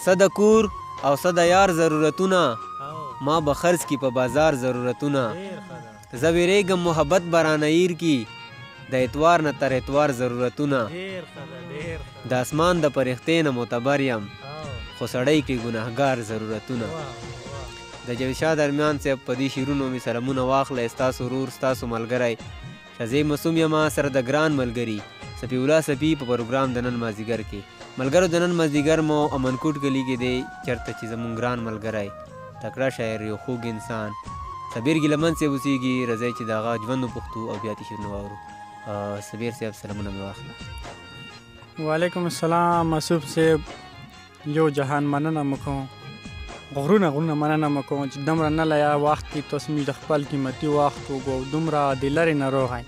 څه د کور او څه د یار ضرورتونه ما به خرڅ کی په بازار ضرورتونه زه ویریږم محبت برانه ایر کی د اتوار نه تر اتوار ضرورتونه د اسمان د پرښتې نه معتبر یم خو سړی کړي ګناهګار ضرورتونه د جاوید شاه درمیان صاحب په دې شعرونو مې سلامونه واخله ستاسو ورور ستاسو ملګری شزی مسوم یما سره د ګران ملګري سپی الله سپی په پروګرام د نن مازدیګر کې ملګرو د نن مازدیګر مو امنکوټ کلي کې دی چېرته چې زموږ ګران ملګری تکړه شاعر یو خوږ انسان صبیر ګیلمن صاحب اوسیږي راځئ چې د هغه ژوند وپوښتو او بیا دې شعرونه واورو صبیر صاحب سلامونه مې واخله. وعلیکم السلام مسعود صاحب یو جهان مننه مو کوم غرونه مننه مو کوم چې دومره نه لیا وخت کې تاسو موږ د خپل قیمتي وخت وګو دومره د لرې نه راغی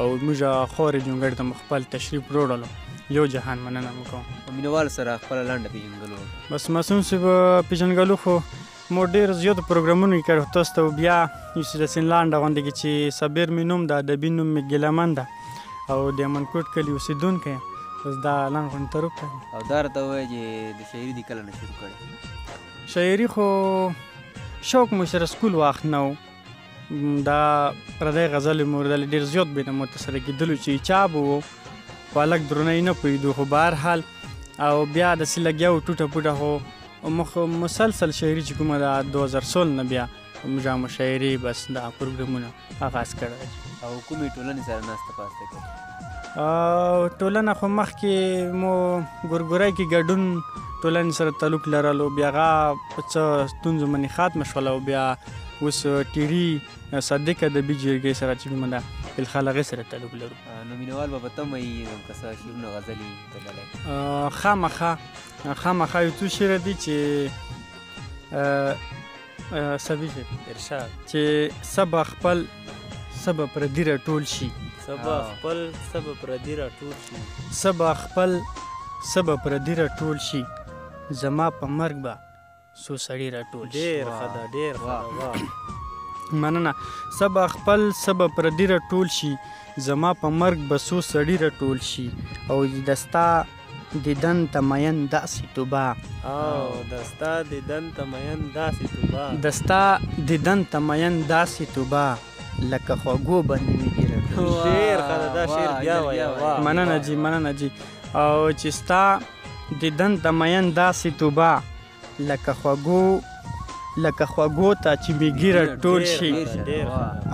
او موږ خورې جونګړ ته خپل تشریف وروړلو یو جهان مننه مو کوم. مینوال سره خپله لنډه پېژنګلو بس مسعود صاحب پېژنګلو خو مو ډېر زیاتو پروګرامونو کې کړو تاسو ته بیا یوسف حسین لانډه غونډه کې چې صبیر مې نوم ده ادبي نوم مې ګیلمن ده او د امنکوټ کلي اوسېدونکی یم بس دا لنډ غونډې ته روکړم. او دا راته ووایه چې د شاعري دې کله نه شروع کړې؟ شاعري خو شوق مو سره سکول وخت نه و دا پردی غزلې مو اورېدلې ډېر زیات به نه مو ترسره کېدلو چې چا به و په هلک درونی نه پوهېدو خو به هر حال او بیا داسې لګیا و ټوټه پوټه خو مسلسل شاعري چې کومه ده 2016 نه بیا موږ هم شاعري بس دا پروګرامونه آغاز کړی. او کومې ټولنې سره ناسته پاسته کوي؟ ټولنه خو مخکې مو ګورګورۍ کې ګډون ټولنې سره تعلق لرلو بیا هغه په څه ستونزو باندې ختمه شوله او بیا اوس ټیري صدیق ادبي جرګې سره چې کومه ده بالخال هغې سره تعلق لرو. نو مینوال به په تمه وي که څه شعرونه غزلې تللی؟ خامخا یو څو شعره دي چې سبي ارشاد چې سبا خپل سبا پردي راټول شي سبا خپل سبا پردي راټول شي سبا خپل سبا پردي راټول شي زما په مرګ به څو سړي راټول شي. ډېر ښه ده ډېر ښه ده مننه. سبا خپل سبا پردي راټول شي زما په مرګ به څو سړي راټول شي او دستا دیدن ته مین داسې توبه او دستا دیدن ته مین داسې توبه دستا دیدن ته مین داسې توبه لکه خوږو باندې مې ګیره ډېر ښه ده دا شعر بیا وایه. مننه جي مننه جي. او چې ستا دیدن ته مین داسې توبه لکه خوږو ته چې مې ګیره ټول شي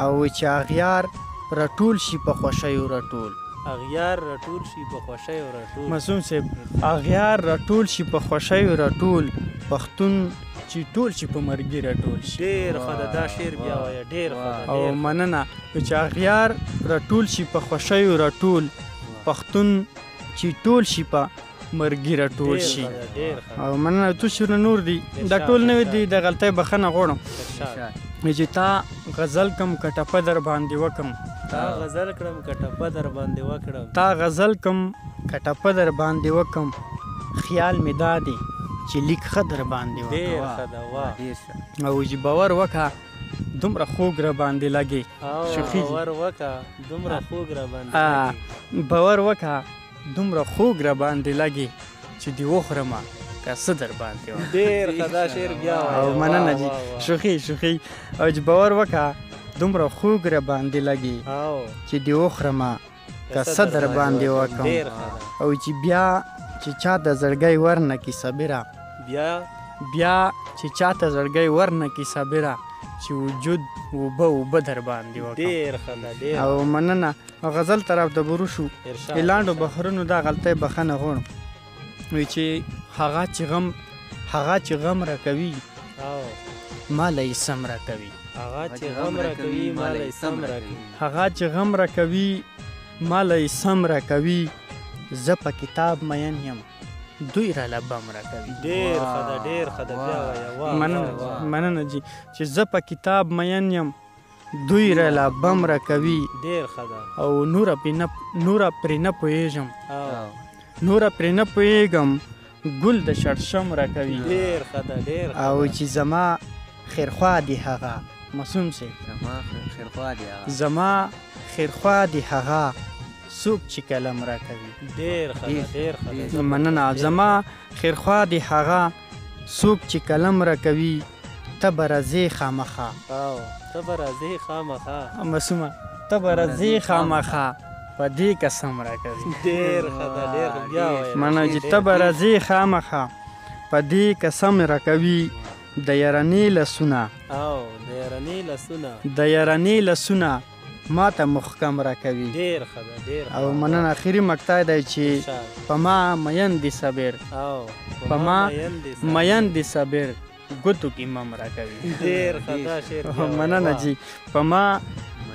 او چې اغیار راټول شي په خوښیو راټول اغیار راټول شي په خوښیو راټول. مسعود صاحب اغیار راټول شي په خوښیو راټول پښتون چې ټول شي په مرګي راټول شي. ډېر ښه ده دا شعر بیا وایه ډېر ښه ده. او مننه چې اغیار راټول شي په خوښیو راټول پښتون چې ټول شي په مرګي راټول شي. او مننه تو شعرونه نور دي دا ټول نوي دي د غلطۍ بخښنه غواړم چې تا غزل کم که ټپه در باندې وکم تا غزل کړم که ټپه در باندې وکړم تا غزل کم که ټپه در باندې وکم خیال مې دا دی چې لیک ښه در باندې وکم. ډېر ښه ده واه. او چې باور وکړه دومره خوږ را باندې لګي باور وکړه دومره خوږ را باندې باور وکړه دومره خوږ را باندې لګي چې دې وخورمه که څه در باندې وکړم. ډېر ښه دا شعر بیا وایه. او مننه جي شوخي او چې باور وکړه دومره خوږ را باندې لګي چې دې وخورمه که څه در باندې وکړم. او چې بیا چې چا د زړګی ورنه کې صبره بیا چې چا ته زړګی ورنه کې صبره چې وجود اوبه در باندې وکړم. ډېر ښه ده ډېر. او مننه غزل طرف ته برو شو اعلانډو بخرونو دا غلطۍ بخښنه غواړم وایي چې هغه چې غم را کوي ماله یې سم را کوي هغه چې غم را کوي ماله یې سم را کوي هغه چې غم را کوي ماله یې سم را کوي زه په کتاب مین یم دوی راله بم را کوي. ډېر ښه ده ډېر ښه ده بیا وایه. مننه جي چې زه په کتاب مین یم دوی راله بم را کوي. ډېر ښه ده. او نوره پرې نه پوهېږم نوره پرې نه پوهېږم ګل د شړشم را کوي. ډېر ښه ده ډېر. او چې زما خیرخوا دی هغه مسوم صاحب زما خیرخوا دی هغه څوک چې کلم را کوي. ډېر ښه ده ډېر ښه ده. مننه. زما خیرخوا دی هغه څوک چې قلم راکوي ته به راځې خامخا او ته به راځې خامخا مسومه ته به راځې خامخا په دې قسم راکوي ډېر ښه ده ډېر بیا وایه منه چې ته به راځې خامخا په دې قسم راکوي د یارانې لسونه او د یارانې لسونه د یارانې لسونه ما ته محکم راکوي ډېر ښه ده ډېر ښه او مننه اخري مقطع دی چې په ما مین دي صبر او په ما مین دي صبر ګوتو کې مم راکوي ډېر ښه ده شعر بیا وایه. مننه جی په ما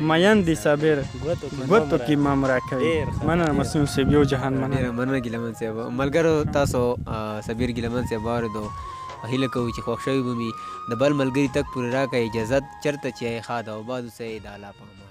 مین دي صبر ګوتو کې مم راکوي ډېر ښه. مننه مسعود صاحب یو جهان مننه ډېره مننه ګیلمن صاحب ملګرو تاسو سبیر ګیلمن صاحب واورېدو هیله کوو چې خوښ شوي به مې د بل ملګري تک پورې راکړئ اجازت چېرته چې ښه ده او باد اوسئ د الله په امان